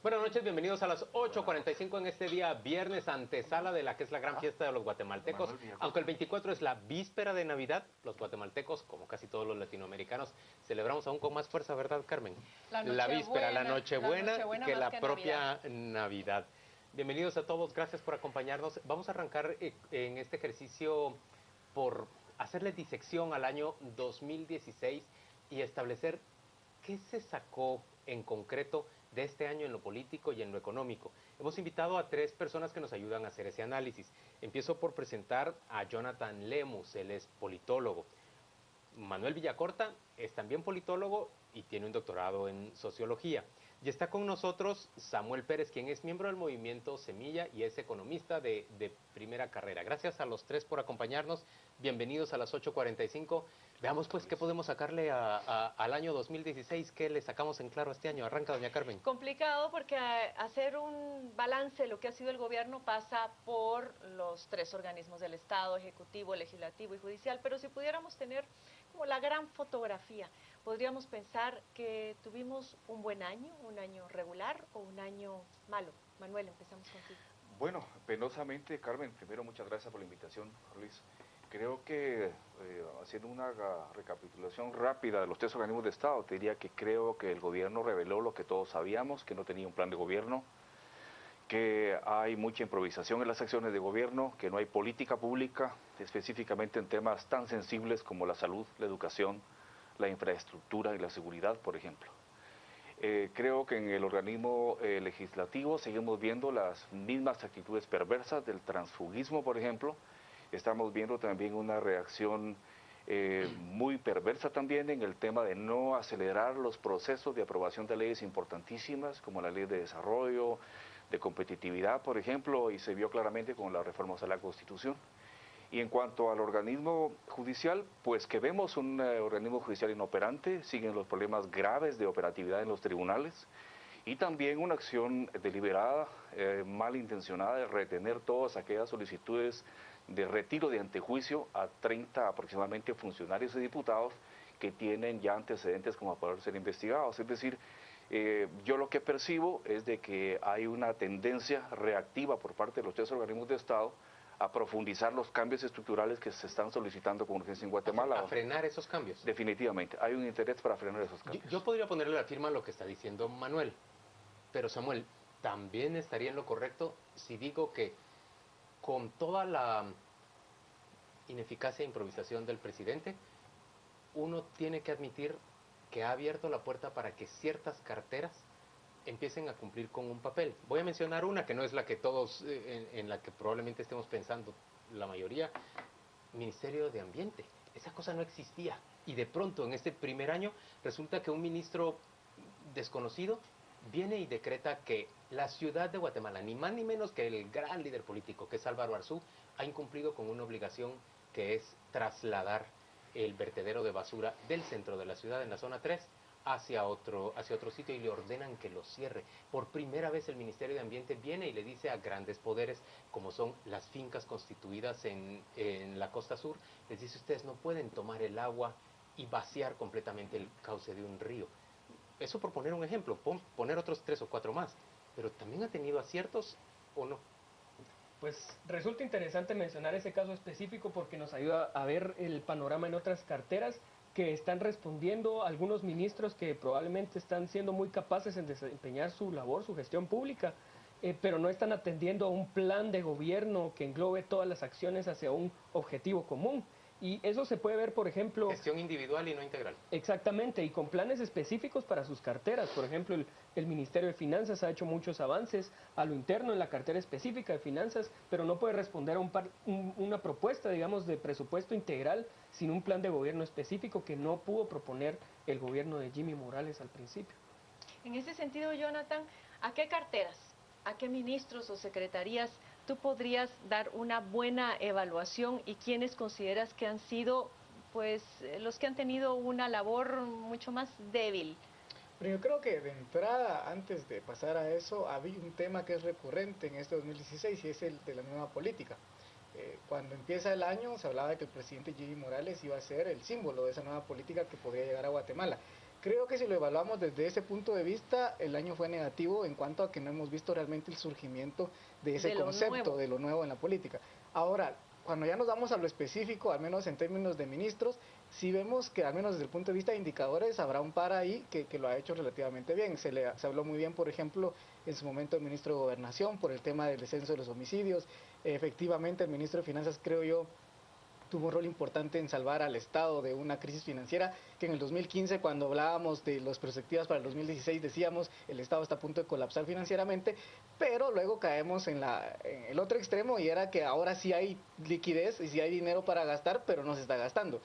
Buenas noches, bienvenidos a las 8:45 en este día viernes, antesala de la que es la gran fiesta de los guatemaltecos. Aunque el 24 es la víspera de Navidad, los guatemaltecos, como casi todos los latinoamericanos, celebramos aún con más fuerza, ¿verdad, Carmen? La víspera, la Nochebuena, que la propia Navidad. Bienvenidos a todos, gracias por acompañarnos. Vamos a arrancar en este ejercicio por hacerle disección al año 2016 y establecer qué se sacó en concreto de este año en lo político y en lo económico. Hemos invitado a 3 personas que nos ayudan a hacer ese análisis. Empiezo por presentar a Jonathan Lemus, él es politólogo. Manuel Villacorta es también politólogo y tiene un doctorado en sociología. Y está con nosotros Samuel Pérez, quien es miembro del movimiento Semilla y es economista de primera carrera. Gracias a los 3 por acompañarnos. Bienvenidos a las 8:45. Veamos pues qué podemos sacarle al año 2016, qué le sacamos en claro este año. Arranca, doña Carmen. Complicado porque hacer un balance de lo que ha sido el gobierno pasa por los 3 organismos del Estado, Ejecutivo, Legislativo y Judicial, pero si pudiéramos tener como la gran fotografía, podríamos pensar que tuvimos un buen año, un año regular o un año malo. Manuel, empezamos contigo. Bueno, penosamente, Carmen, primero muchas gracias por la invitación, Luis. Creo que, haciendo una recapitulación rápida de los 3 organismos de Estado, te diría que creo que el gobierno reveló lo que todos sabíamos, que no tenía un plan de gobierno, que hay mucha improvisación en las acciones de gobierno, que no hay política pública, específicamente en temas tan sensibles como la salud, la educación, la infraestructura y la seguridad, por ejemplo. Creo que en el organismo legislativo seguimos viendo las mismas actitudes perversas del transfugismo, por ejemplo. Estamos viendo también una reacción muy perversa también en el tema de no acelerar los procesos de aprobación de leyes importantísimas, como la ley de desarrollo, de competitividad, por ejemplo, y se vio claramente con las reformas a la Constitución. Y en cuanto al organismo judicial, pues que vemos un organismo judicial inoperante, siguen los problemas graves de operatividad en los tribunales y también una acción deliberada, malintencionada de retener todas aquellas solicitudes de retiro de antejuicio a 30 aproximadamente funcionarios y diputados que tienen ya antecedentes como para poder ser investigados. Es decir, yo lo que percibo es de que hay una tendencia reactiva por parte de los 3 organismos de Estado a profundizar los cambios estructurales que se están solicitando con urgencia en Guatemala. A frenar esos cambios. Definitivamente, hay un interés para frenar esos cambios. Yo podría ponerle la firma a lo que está diciendo Manuel, pero Samuel, también estaría en lo correcto si digo que con toda la ineficacia e improvisación del presidente, uno tiene que admitir que ha abierto la puerta para que ciertas carteras empiecen a cumplir con un papel. Voy a mencionar una que no es la que todos, en la que probablemente estemos pensando la mayoría, Ministerio de Ambiente. Esa cosa no existía y de pronto en este primer año resulta que un ministro desconocido viene y decreta que la ciudad de Guatemala, ni más ni menos que el gran líder político que es Álvaro Arzú, ha incumplido con una obligación que es trasladar el vertedero de basura del centro de la ciudad, en la zona 3, hacia otro sitio y le ordenan que lo cierre. Por primera vez el Ministerio de Ambiente viene y le dice a grandes poderes, como son las fincas constituidas en la costa sur, les dice: ustedes no pueden tomar el agua y vaciar completamente el cauce de un río. Eso por poner un ejemplo, poner otros 3 o 4 más, pero también ha tenido aciertos o no. Pues resulta interesante mencionar ese caso específico porque nos ayuda a ver el panorama en otras carteras que están respondiendo algunos ministros que probablemente están siendo muy capaces en desempeñar su labor, su gestión pública, pero no están atendiendo a un plan de gobierno que englobe todas las acciones hacia un objetivo común. Y eso se puede ver, por ejemplo... Gestión individual y no integral. Exactamente, y con planes específicos para sus carteras. Por ejemplo, el Ministerio de Finanzas ha hecho muchos avances a lo interno en la cartera específica de finanzas, pero no puede responder a una propuesta, digamos, de presupuesto integral sin un plan de gobierno específico que no pudo proponer el gobierno de Jimmy Morales al principio. En ese sentido, Jonathan, ¿a qué carteras, a qué ministros o secretarías tú podrías dar una buena evaluación y quiénes consideras que han sido pues los que han tenido una labor mucho más débil? Pero yo creo que de entrada, antes de pasar a eso, había un tema que es recurrente en este 2016 y es el de la nueva política. Cuando empieza el año se hablaba de que el presidente Jimmy Morales iba a ser el símbolo de esa nueva política que podría llegar a Guatemala. Creo que si lo evaluamos desde ese punto de vista, el año fue negativo en cuanto a que no hemos visto realmente el surgimiento de ese concepto, de lo nuevo en la política. Ahora, cuando ya nos vamos a lo específico, al menos en términos de ministros, sí vemos que al menos desde el punto de vista de indicadores habrá un par ahí que lo ha hecho relativamente bien. Se habló muy bien, por ejemplo, en su momento el ministro de Gobernación por el tema del descenso de los homicidios. Efectivamente, el ministro de Finanzas, creo yo, tuvo un rol importante en salvar al Estado de una crisis financiera que en el 2015, cuando hablábamos de las perspectivas para el 2016, decíamos el Estado está a punto de colapsar financieramente, pero luego caemos en el otro extremo, y era que ahora sí hay liquidez y sí hay dinero para gastar, pero no se está gastando.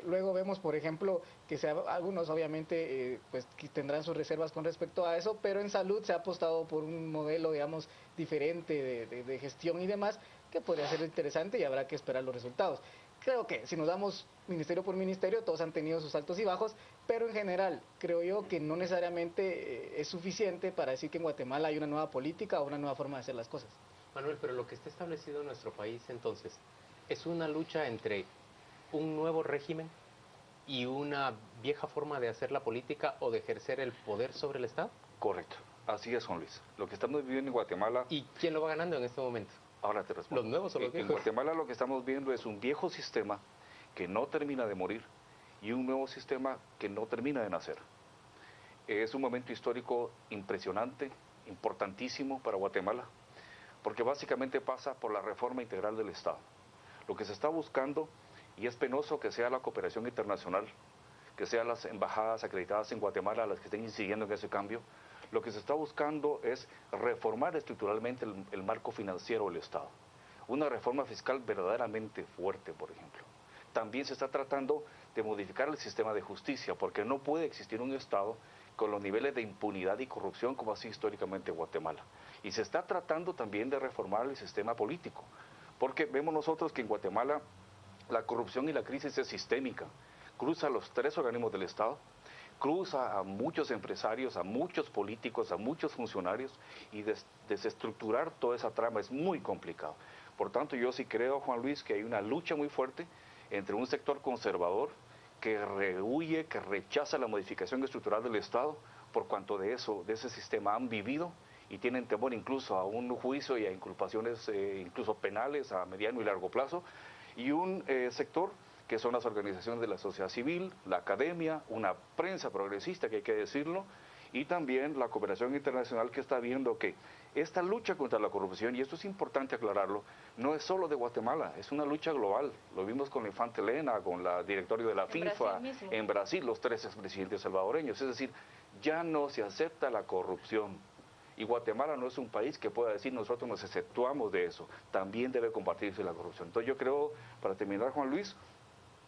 Luego vemos, por ejemplo, que algunos obviamente pues tendrán sus reservas con respecto a eso, pero en salud se ha apostado por un modelo, digamos, diferente de gestión y demás, que podría ser interesante y habrá que esperar los resultados. Creo que si nos damos ministerio por ministerio, todos han tenido sus altos y bajos, pero en general creo yo que no necesariamente es suficiente para decir que en Guatemala hay una nueva política o una nueva forma de hacer las cosas. Manuel, pero lo que está establecido en nuestro país entonces es una lucha entre un nuevo régimen y una vieja forma de hacer la política o de ejercer el poder sobre el Estado. Correcto, así es, Juan Luis. Lo que estamos viviendo en Guatemala... ¿Y quién lo va ganando en este momento? Ahora te respondo. ¿Los nuevos o los viejos? En Guatemala lo que estamos viendo es un viejo sistema que no termina de morir y un nuevo sistema que no termina de nacer. Es un momento histórico impresionante, importantísimo para Guatemala, porque básicamente pasa por la reforma integral del Estado. Lo que se está buscando, y es penoso que sea la cooperación internacional, que sean las embajadas acreditadas en Guatemala las que estén incidiendo en ese cambio, lo que se está buscando es reformar estructuralmente el marco financiero del Estado. Una reforma fiscal verdaderamente fuerte, por ejemplo. También se está tratando de modificar el sistema de justicia, porque no puede existir un Estado con los niveles de impunidad y corrupción como así históricamente Guatemala. Y se está tratando también de reformar el sistema político, porque vemos nosotros que en Guatemala la corrupción y la crisis es sistémica, cruza los tres organismos del Estado, cruza a muchos empresarios, a muchos políticos, a muchos funcionarios, y desestructurar toda esa trama es muy complicado. Por tanto, yo sí creo, Juan Luis, que hay una lucha muy fuerte entre un sector conservador que rehuye, que rechaza la modificación estructural del Estado, por cuanto de ese sistema han vivido y tienen temor incluso a un juicio y a inculpaciones incluso penales a mediano y largo plazo, y un sector que son las organizaciones de la sociedad civil, la academia, una prensa progresista, que hay que decirlo, y también la cooperación internacional, que está viendo que esta lucha contra la corrupción, y esto es importante aclararlo, no es solo de Guatemala, es una lucha global. Lo vimos con la infanta Elena, con la directorio de la FIFA, en Brasil, los tres expresidentes salvadoreños. Es decir, ya no se acepta la corrupción. Y Guatemala no es un país que pueda decir nosotros nos exceptuamos de eso, también debe combatirse la corrupción. Entonces yo creo, para terminar, Juan Luis,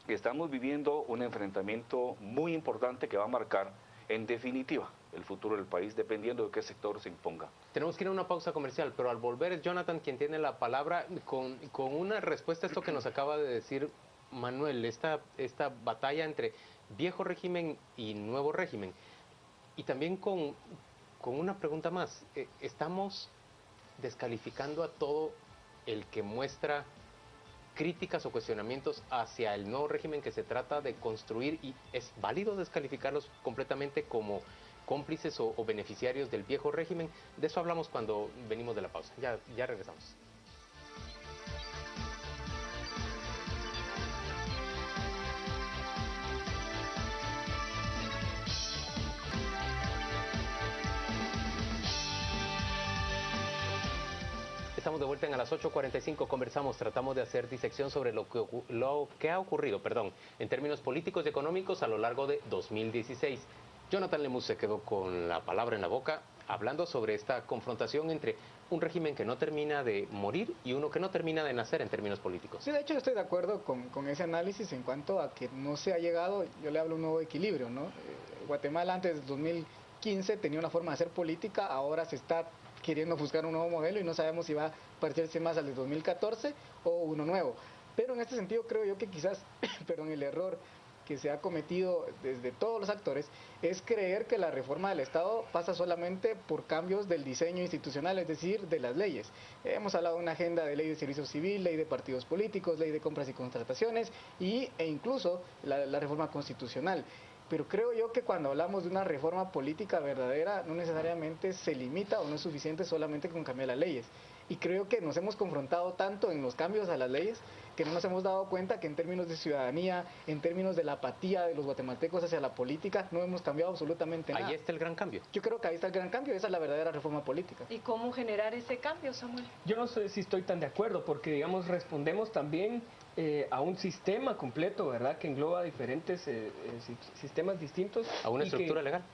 que estamos viviendo un enfrentamiento muy importante que va a marcar, en definitiva, el futuro del país, dependiendo de qué sector se imponga. Tenemos que ir a una pausa comercial, pero al volver es Jonathan quien tiene la palabra con una respuesta a esto que nos acaba de decir Manuel, esta batalla entre viejo régimen y nuevo régimen. Y también con una pregunta más. ¿Estamos descalificando a todo el que muestra críticas o cuestionamientos hacia el nuevo régimen que se trata de construir, y es válido descalificarlos completamente como cómplices o beneficiarios del viejo régimen? De eso hablamos cuando venimos de la pausa. Ya regresamos. Estamos de vuelta en a las 8:45, conversamos, tratamos de hacer disección sobre lo que ha ocurrido, en términos políticos y económicos a lo largo de 2016. Jonathan Lemus se quedó con la palabra en la boca, hablando sobre esta confrontación entre un régimen que no termina de morir y uno que no termina de nacer en términos políticos. Sí, de hecho estoy de acuerdo con ese análisis en cuanto a que no se ha llegado, yo le hablo un nuevo equilibrio, ¿no? Guatemala antes del 2015 tenía una forma de hacer política, ahora se está queriendo buscar un nuevo modelo y no sabemos si va a parecerse más al de 2014 o uno nuevo. Pero en este sentido creo yo que quizás, el error que se ha cometido desde todos los actores es creer que la reforma del Estado pasa solamente por cambios del diseño institucional, es decir, de las leyes. Hemos hablado de una agenda de ley de servicio civil, ley de partidos políticos, ley de compras y contrataciones e incluso la reforma constitucional. Pero creo yo que cuando hablamos de una reforma política verdadera, no necesariamente se limita o no es suficiente solamente con cambiar las leyes. Y creo que nos hemos confrontado tanto en los cambios a las leyes que no nos hemos dado cuenta que en términos de ciudadanía, en términos de la apatía de los guatemaltecos hacia la política, no hemos cambiado absolutamente nada. Ahí está el gran cambio. Yo creo que ahí está el gran cambio, esa es la verdadera reforma política. ¿Y cómo generar ese cambio, Samuel? Yo no sé si estoy tan de acuerdo, porque digamos respondemos también a un sistema completo, ¿verdad? Que engloba diferentes sistemas distintos. A una estructura legal.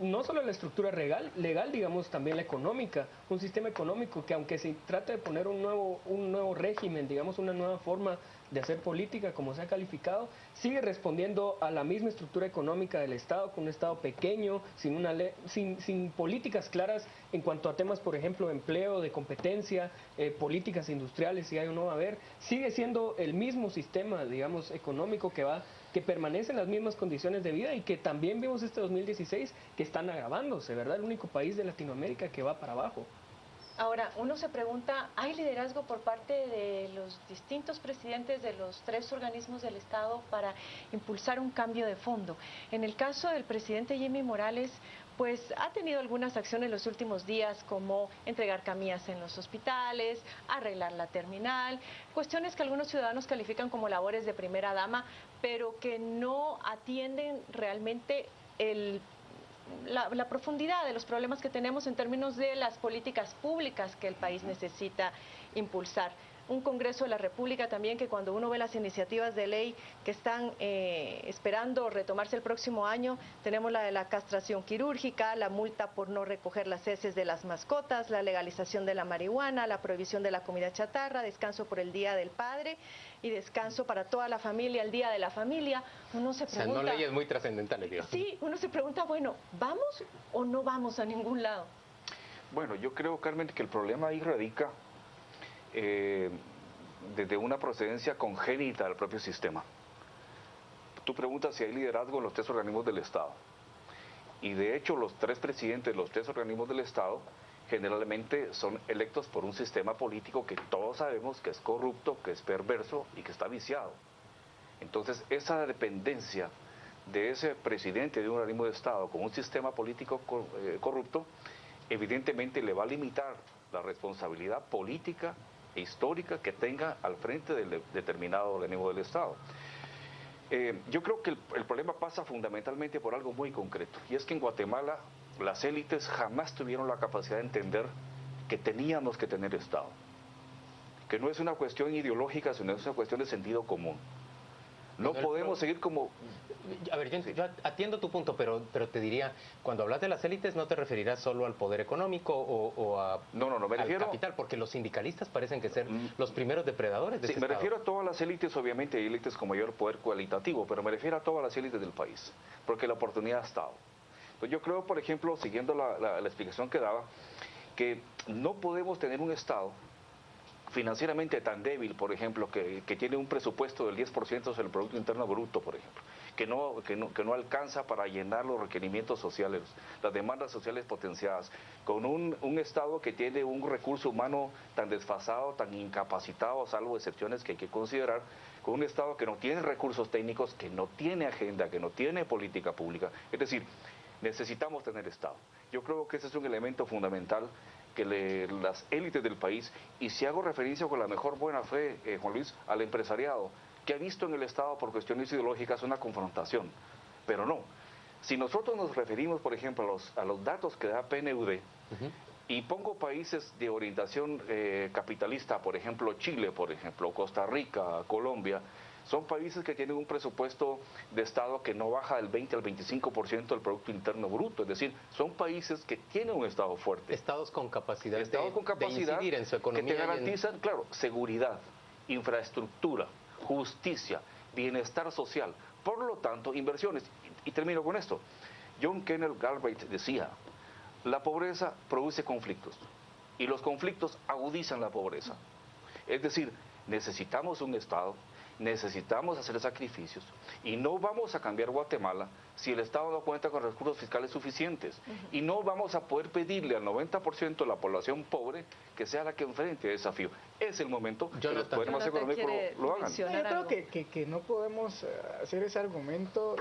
No solo la estructura legal, digamos también la económica, un sistema económico que aunque se trata de poner un nuevo régimen, digamos una nueva forma de hacer política, como se ha calificado, sigue respondiendo a la misma estructura económica del Estado, con un Estado pequeño, sin políticas claras en cuanto a temas, por ejemplo, de empleo, de competencia, políticas industriales, si hay o no va a haber. Sigue siendo el mismo sistema, digamos, económico que permanece en las mismas condiciones de vida y que también vimos este 2016 que están agravándose, ¿verdad? El único país de Latinoamérica que va para abajo. Ahora, uno se pregunta, ¿hay liderazgo por parte de los distintos presidentes de los 3 organismos del Estado para impulsar un cambio de fondo? En el caso del presidente Jimmy Morales, pues ha tenido algunas acciones en los últimos días, como entregar camillas en los hospitales, arreglar la terminal, cuestiones que algunos ciudadanos califican como labores de primera dama, pero que no atienden realmente la profundidad de los problemas que tenemos en términos de las políticas públicas que el país necesita impulsar. Un Congreso de la República también que cuando uno ve las iniciativas de ley que están esperando retomarse el próximo año, tenemos la de la castración quirúrgica, la multa por no recoger las heces de las mascotas, la legalización de la marihuana, la prohibición de la comida chatarra, descanso por el Día del Padre y descanso para toda la familia, el Día de la Familia. Uno se pregunta... O sea, no leyes muy trascendentales, digamos. Sí, uno se pregunta, bueno, ¿vamos o no vamos a ningún lado? Bueno, yo creo, Carmen, que el problema ahí radica desde una procedencia congénita del propio sistema. Tú preguntas si hay liderazgo en los 3 organismos del Estado. Y de hecho los 3 presidentes de los 3 organismos del Estado generalmente son electos por un sistema político que todos sabemos que es corrupto, que es perverso y que está viciado. Entonces esa dependencia de ese presidente de un organismo de Estado con un sistema político corrupto, evidentemente le va a limitar la responsabilidad política e histórica que tenga al frente del determinado organismo del Estado. Yo creo que el problema pasa fundamentalmente por algo muy concreto, y es que en Guatemala las élites jamás tuvieron la capacidad de entender que teníamos que tener Estado, que no es una cuestión ideológica, sino es una cuestión de sentido común. No podemos seguir como... A ver, yo atiendo tu punto, pero te diría, cuando hablas de las élites no te referirás solo al poder económico o al capital, porque los sindicalistas parecen que ser los primeros depredadores de ese me Estado. refiero a todas las élites, obviamente hay élites con mayor poder cualitativo, pero me refiero a todas las élites del país, porque la oportunidad ha estado. Entonces yo creo, por ejemplo, siguiendo la explicación que daba, que no podemos tener un Estado financieramente tan débil, por ejemplo, que tiene un presupuesto del 10% del Producto Interno Bruto, por ejemplo, que no alcanza para llenar los requerimientos sociales, las demandas sociales potenciadas, con un Estado que tiene un recurso humano tan desfasado, tan incapacitado, salvo excepciones que hay que considerar, con un Estado que no tiene recursos técnicos, que no tiene agenda, que no tiene política pública. Es decir, necesitamos tener Estado. Yo creo que ese es un elemento fundamental que las élites del país, y si hago referencia con la mejor buena fe, Juan Luis, al empresariado, que ha visto en el Estado por cuestiones ideológicas una confrontación, pero no. Si nosotros nos referimos, por ejemplo, a los datos que da PNUD, y pongo países de orientación capitalista, por ejemplo Chile, por ejemplo, Costa Rica, Colombia, son países que tienen un presupuesto de Estado que no baja del 20 al 25% del Producto Interno Bruto, es decir, son países que tienen un Estado fuerte. Estados con capacidad, de incidir en su economía. Que te garantizan, claro, seguridad, infraestructura, justicia, bienestar social, por lo tanto, inversiones. Y termino con esto. John Kenneth Galbraith decía, la pobreza produce conflictos y los conflictos agudizan la pobreza. Es decir, necesitamos un Estado, necesitamos hacer sacrificios y no vamos a cambiar Guatemala si el Estado no cuenta con recursos fiscales suficientes. Y no vamos a poder pedirle al 90% de la población pobre que sea la que enfrente el desafío. Es el momento que los poderes más económicos lo hagan. Yo creo que no podemos hacer ese argumento,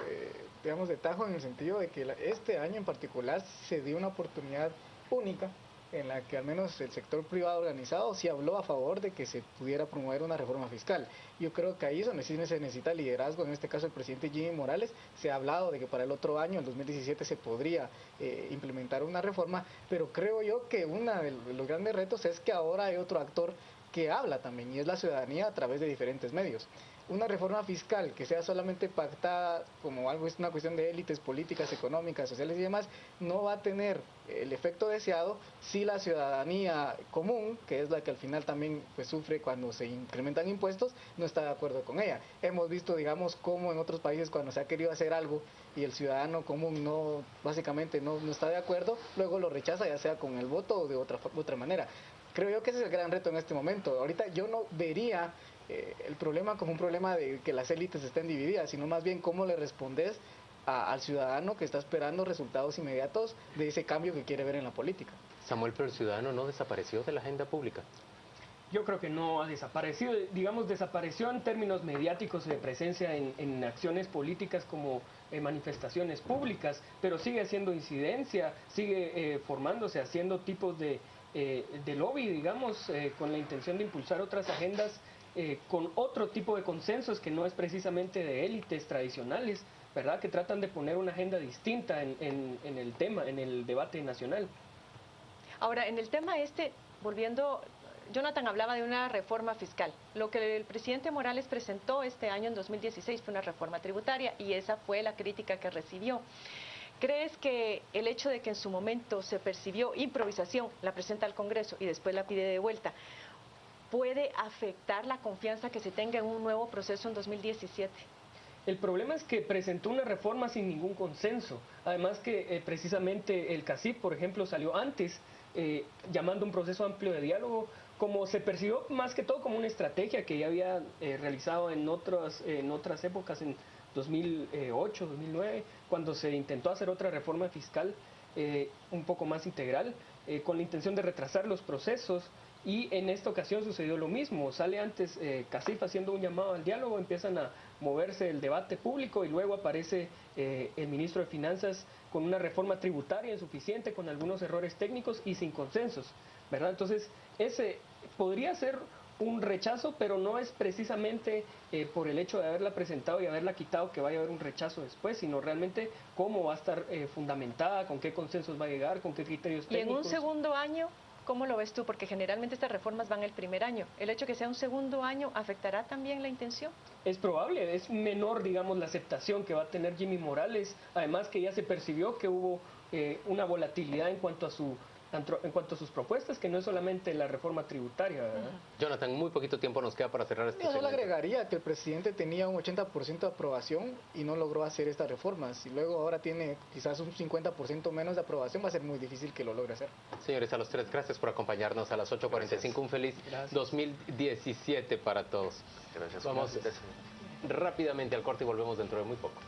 digamos, de tajo, en el sentido de que este año en particular se dio una oportunidad única en la que al menos el sector privado organizado sí habló a favor de que se pudiera promover una reforma fiscal. Yo creo que ahí es donde sí se necesita liderazgo, en este caso el presidente Jimmy Morales. Se ha hablado de que para el otro año, el 2017, se podría implementar una reforma, pero creo yo que uno de los grandes retos es que ahora hay otro actor que habla también, y es la ciudadanía a través de diferentes medios. Una reforma fiscal que sea solamente pactada como algo, es una cuestión de élites políticas, económicas, sociales y demás, no va a tener el efecto deseado si la ciudadanía común, que es la que al final también pues sufre cuando se incrementan impuestos, no está de acuerdo con ella. Hemos visto, digamos, cómo en otros países cuando se ha querido hacer algo y el ciudadano común no, básicamente no está de acuerdo, luego lo rechaza, ya sea con el voto o de otra manera. Creo yo que ese es el gran reto en este momento. Ahorita yo no vería el problema como un problema de que las élites estén divididas, sino más bien cómo le respondes al ciudadano que está esperando resultados inmediatos de ese cambio que quiere ver en la política. Samuel, pero el ciudadano no desapareció de la agenda pública. Yo creo que no ha desaparecido, digamos, desapareció en términos mediáticos de presencia en acciones políticas como manifestaciones públicas, pero sigue haciendo incidencia, sigue formándose, haciendo tipos de lobby, digamos, con la intención de impulsar otras agendas, con otro tipo de consensos que no es precisamente de élites tradicionales, ¿verdad? Que tratan de poner una agenda distinta en el tema, en el debate nacional. Ahora, en el tema volviendo, Jonathan hablaba de una reforma fiscal. Lo que el presidente Morales presentó este año, en 2016, fue una reforma tributaria, y esa fue la crítica que recibió. ¿Crees que el hecho de que en su momento se percibió improvisación, la presenta al Congreso y después la pide de vuelta, puede afectar la confianza que se tenga en un nuevo proceso en 2017? El problema es que presentó una reforma sin ningún consenso. Además que precisamente el CACIF, por ejemplo, salió antes llamando un proceso amplio de diálogo, como se percibió más que todo como una estrategia que ya había realizado en otras épocas, en 2008, 2009, cuando se intentó hacer otra reforma fiscal un poco más integral, con la intención de retrasar los procesos. Y en esta ocasión sucedió lo mismo. Sale antes CACIF haciendo un llamado al diálogo, empiezan a moverse el debate público, y luego aparece el ministro de Finanzas con una reforma tributaria insuficiente, con algunos errores técnicos y sin consensos, ¿verdad? Entonces, ese podría ser un rechazo, pero no es precisamente por el hecho de haberla presentado y haberla quitado que vaya a haber un rechazo después, sino realmente cómo va a estar fundamentada, con qué consensos va a llegar, con qué criterios técnicos. Y en un segundo año, ¿cómo lo ves tú? Porque generalmente estas reformas van el primer año. ¿El hecho de que sea un segundo año afectará también la intención? Es probable, es menor, digamos, la aceptación que va a tener Jimmy Morales, además que ya se percibió que hubo una volatilidad en cuanto a sus propuestas, que no es solamente la reforma tributaria, ¿verdad? Jonathan, muy poquito tiempo nos queda para cerrar este Yo segmento. solo agregaría que el presidente tenía un 80% de aprobación y no logró hacer estas reformas. Y luego ahora tiene quizás un 50% menos de aprobación, va a ser muy difícil que lo logre hacer. Señores, a los tres, gracias por acompañarnos a las 8:45. Un feliz 2017 para todos. Gracias. Vamos rápidamente al corte y volvemos dentro de muy poco.